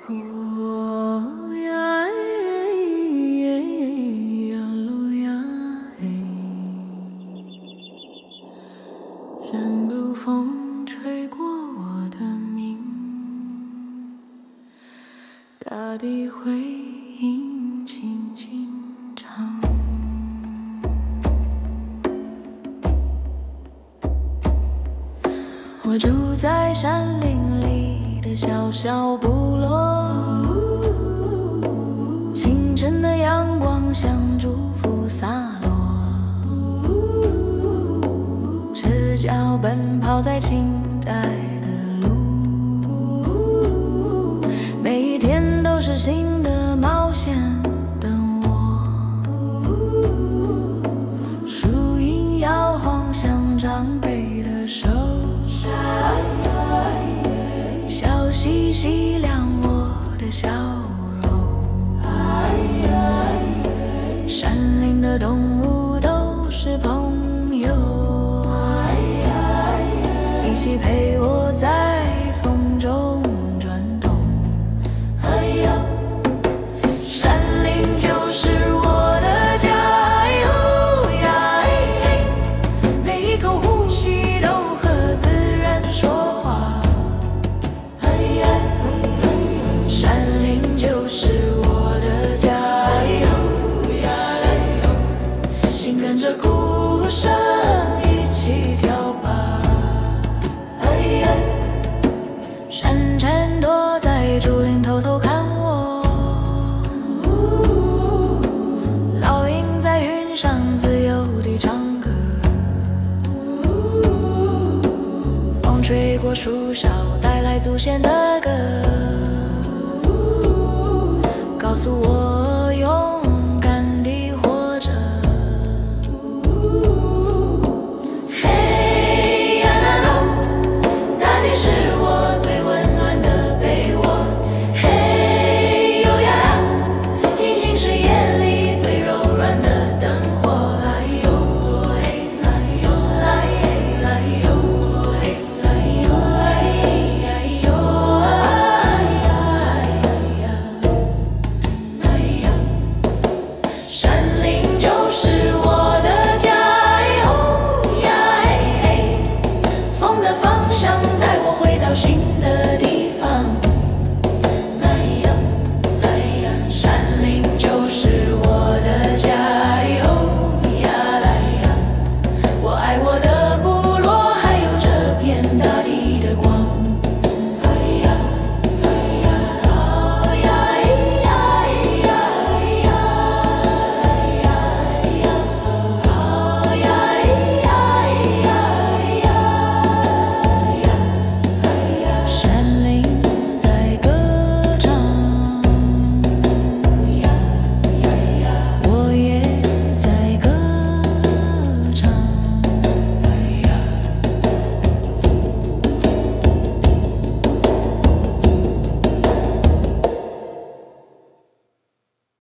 哦呀呀路呀嘿，任不风吹过我的命，大地回音轻轻唱。我住在山林里的小小部落，清晨的阳光像祝福洒落，赤脚奔跑在清代的路，每一天都是新的冒险等我，树影摇晃像长辈的手，笑嘻嘻亮我的笑容，山林的动物都是朋友，一起陪我在风中转动。山林就是我的家，每一口呼吸都和自然说话。山林就是我的家，心跟着鼓声一起跳吧。山蝉躲在竹林偷偷看我，老鹰在云上自由地唱歌，风吹过树梢带来祖先的歌，告诉我